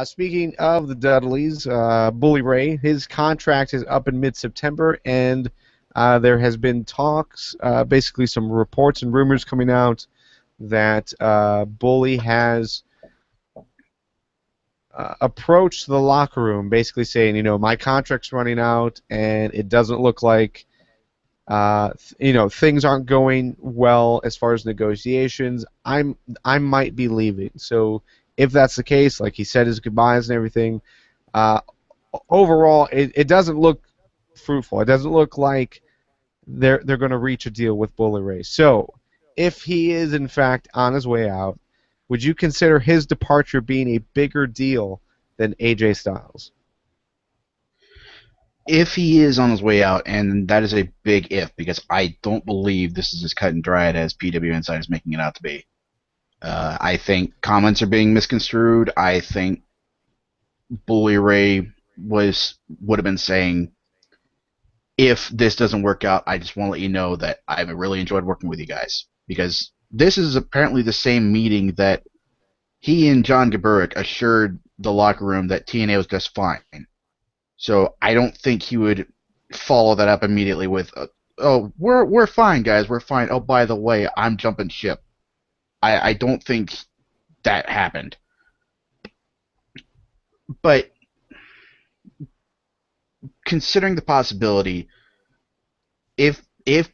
Speaking of the Dudleys, Bully Ray, his contract is up in mid-September, and there has been talks, basically some reports and rumors coming out that Bully has approached the locker room, basically saying, my contract's running out, and it doesn't look like, things aren't going well as far as negotiations. I might be leaving. So if that's the case, like he said his goodbyes and everything, uh, overall, it doesn't look fruitful. It doesn't look like they're going to reach a deal with Bully Ray. So if he is in fact on his way out, would you consider his departure being a bigger deal than AJ Styles? If he is on his way out, and that is a big if, because I don't believe this is as cut and dried as PW Insider is making it out to be. I think comments are being misconstrued. I think Bully Ray would have been saying, if this doesn't work out, I just want to let you know that I've really enjoyed working with you guys. Because this is apparently the same meeting that he and John Gaburik assured the locker room that TNA was just fine. So I don't think he would follow that up immediately with, "Oh, we're fine, guys, we're fine. Oh, by the way, I'm jumping ship." I don't think that happened. But considering the possibility, if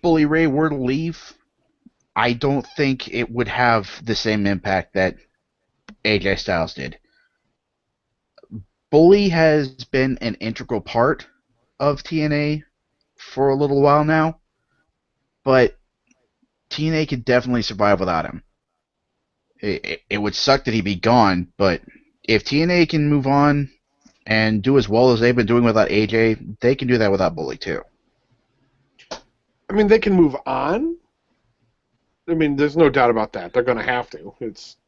Bully Ray were to leave, I don't think it would have the same impact that AJ Styles did. Bully has been an integral part of TNA for a little while now, but TNA could definitely survive without him. It would suck that he'd be gone, but if TNA can move on and do as well as they've been doing without AJ, they can do that without Bully too. I mean, they can move on. I mean, there's no doubt about that. They're going to have to. It's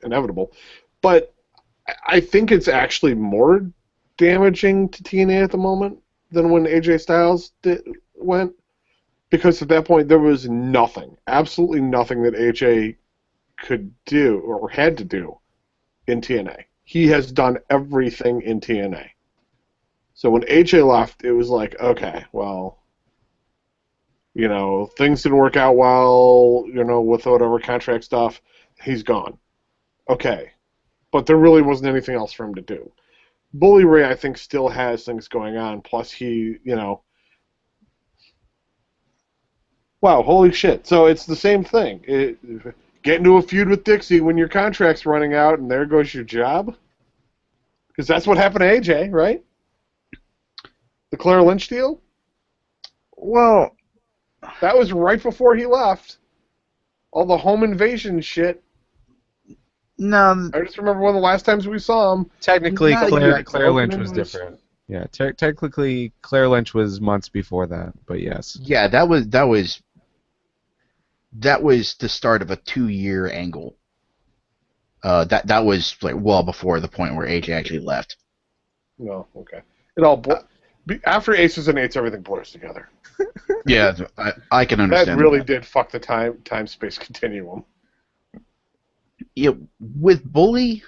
inevitable. But I think it's actually more damaging to TNA at the moment than when AJ Styles went, because at that point there was nothing, absolutely nothing that AJ could do or had to do in TNA. He has done everything in TNA. So when AJ left, it was like, okay, well, things didn't work out well, with whatever contract stuff. He's gone. Okay. But there really wasn't anything else for him to do. Bully Ray, I think, still has things going on. Plus, wow, holy shit. So it's the same thing. Get into a feud with Dixie when your contract's running out, and there goes your job? Because that's what happened to AJ, right? The Claire Lynch deal? Well, that was right before he left. All the home invasion shit. no, I just remember one of the last times we saw him. Technically, Not Claire Lynch was his- different. Yeah, technically, Claire Lynch was months before that, but yes. yeah, that was the start of a 2-year angle. That was like well before the point where AJ actually left. No, okay. It all after Aces and Eights, everything blurs together. Yeah, I can understand. That really did fuck the time-space continuum. Yeah, with Bully,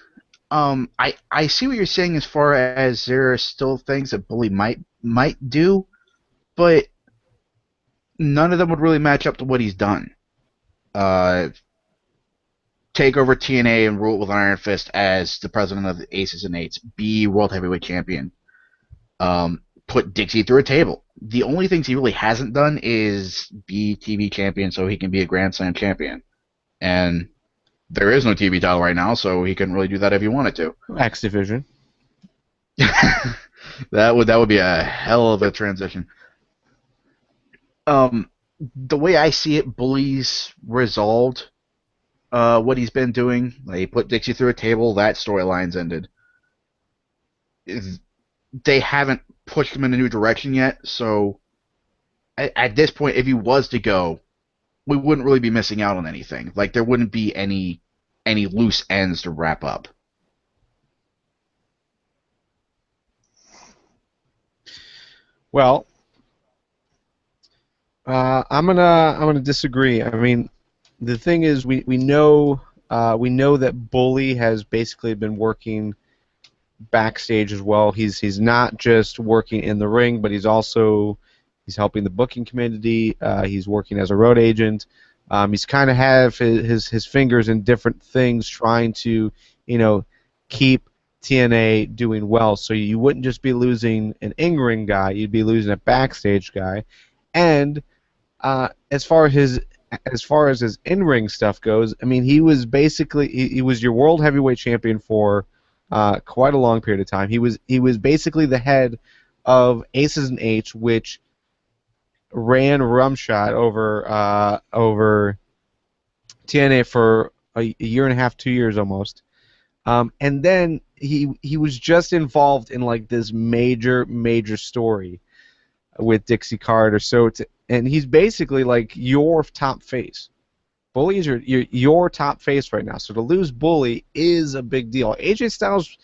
I see what you're saying as far as there are still things that Bully might do, but none of them would really match up to what he's done. Take over TNA and rule it with an iron fist as the president of the Aces and Eights. Be World Heavyweight Champion. Put Dixie through a table. The only things he really hasn't done is be TV champion so he can be a Grand Slam champion. And there is no TV title right now, so he couldn't really do that if he wanted to. X Division. That would be a hell of a transition. The way I see it, Bully's resolved what he's been doing. Like, he put Dixie through a table. That storyline's ended. They haven't pushed him in a new direction yet, so at this point, if he was to go, we wouldn't really be missing out on anything. Like, there wouldn't be any loose ends to wrap up. Well, I'm gonna disagree. I mean, the thing is, we know We know that Bully has basically been working backstage as well. He's not just working in the ring, but he's helping the booking community. He's working as a road agent. He's kind of have his fingers in different things, trying to keep TNA doing well. So you wouldn't just be losing an in-ring guy; you'd be losing a backstage guy. And as far as his in-ring stuff goes, I mean, he was basically he was your world heavyweight champion for quite a long period of time. He was basically the head of Aces and H, which ran rumshot over TNA for a year and a half, 2 years almost. And then he was just involved in like this major story with Dixie Carter. And he's basically like your top face. Bully is your top face right now. So to lose Bully is a big deal. AJ Styles,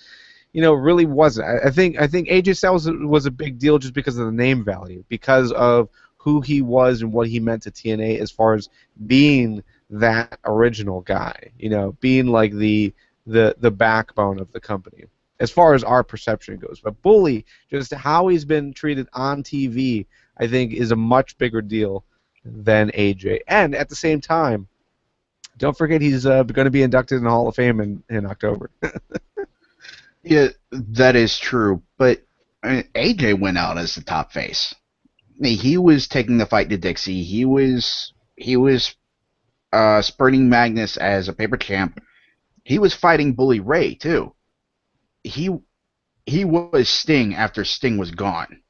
really wasn't. I think AJ Styles was a big deal just because of the name value, because of who he was and what he meant to TNA as far as being that original guy. Being like the backbone of the company, as far as our perception goes. But Bully, just how he's been treated on TV, I think is a much bigger deal than AJ. And at the same time, don't forget he's going to be inducted in the Hall of Fame in October. Yeah, that is true. But AJ went out as the top face. I mean, he was taking the fight to Dixie. He was spurning Magnus as a paper champ. He was fighting Bully Ray too. He was Sting after Sting was gone.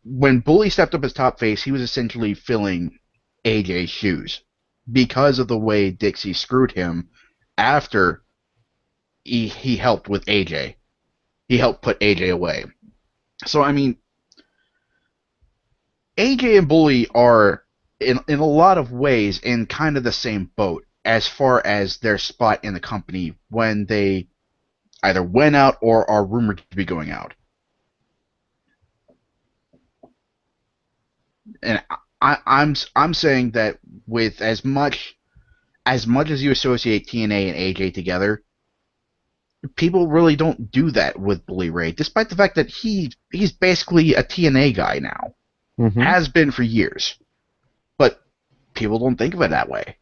When Bully stepped up as top face, he was essentially filling AJ's shoes because of the way Dixie screwed him after he helped with AJ. He helped put AJ away. So, I mean, AJ and Bully are, in a lot of ways, in kind of the same boat as far as their spot in the company when they either went out or are rumored to be going out. And I'm saying that with as much as you associate TNA and AJ together, people really don't do that with Bully Ray, despite the fact that he's basically a TNA guy now. Mm-hmm. Has been for years. But people don't think of it that way.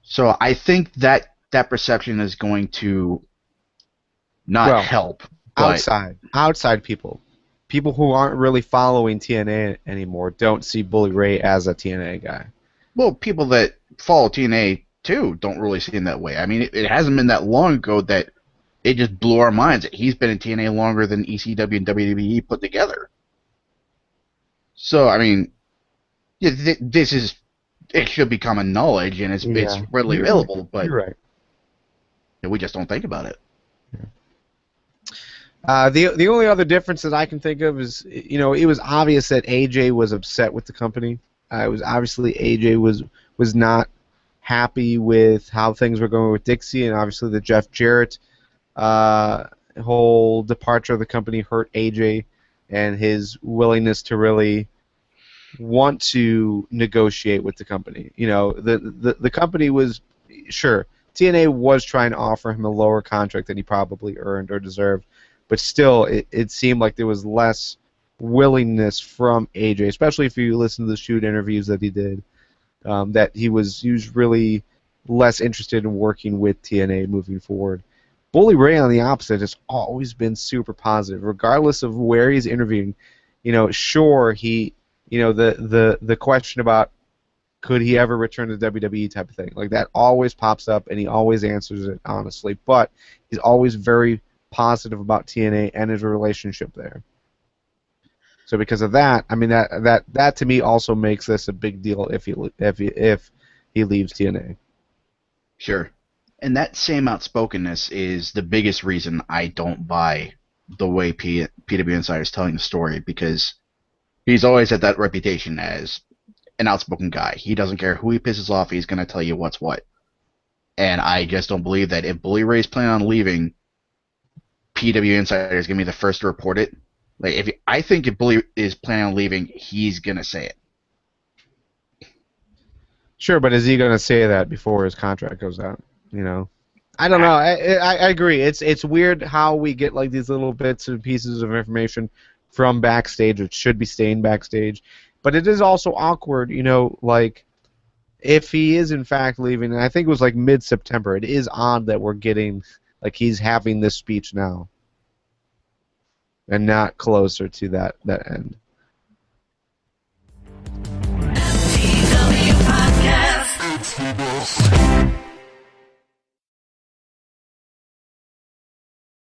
So I think that perception is going to not help. But outside people who aren't really following TNA anymore don't see Bully Ray as a TNA guy. Well, people that follow TNA too don't really see him that way. I mean, it hasn't been that long ago that it just blew our minds that he's been in TNA longer than ECW and WWE put together. So, I mean, it should be common knowledge, and it's readily available, right. but You're right. We just don't think about it. The only other difference that I can think of is, it was obvious that AJ was upset with the company. It was obviously AJ was not happy with how things were going with Dixie, and obviously the Jeff Jarrett whole departure of the company hurt AJ and his willingness to really want to negotiate with the company. The company was, sure, TNA was trying to offer him a lower contract than he probably earned or deserved, but still, it seemed like there was less willingness from AJ, especially if you listen to the shoot interviews that he did, that he was really less interested in working with TNA moving forward. Bully Ray, on the opposite, has always been super positive, regardless of where he's interviewing. Sure, the question about could he ever return to WWE type of thing, like that always pops up, and he always answers it honestly. But he's always very positive about TNA and his relationship there. So because of that, I mean that to me also makes this a big deal if he leaves TNA. Sure. And that same outspokenness is the biggest reason I don't buy the way PW Insider is telling the story, because he's always had that reputation as an outspoken guy. He doesn't care who he pisses off, he's going to tell you what's what. And I just don't believe that if Bully Ray's planning on leaving, PW Insider is going to be the first to report it. Like, I think if Bully is planning on leaving, he's going to say it. Sure, but is he going to say that before his contract goes out? You know, I don't know. I agree. It's weird how we get like these little bits and pieces of information from backstage, which should be staying backstage, but it is also awkward. You know, like if he is in fact leaving, and I think it was like mid-September. It is odd that we're getting like he's having this speech now, and not closer to that end.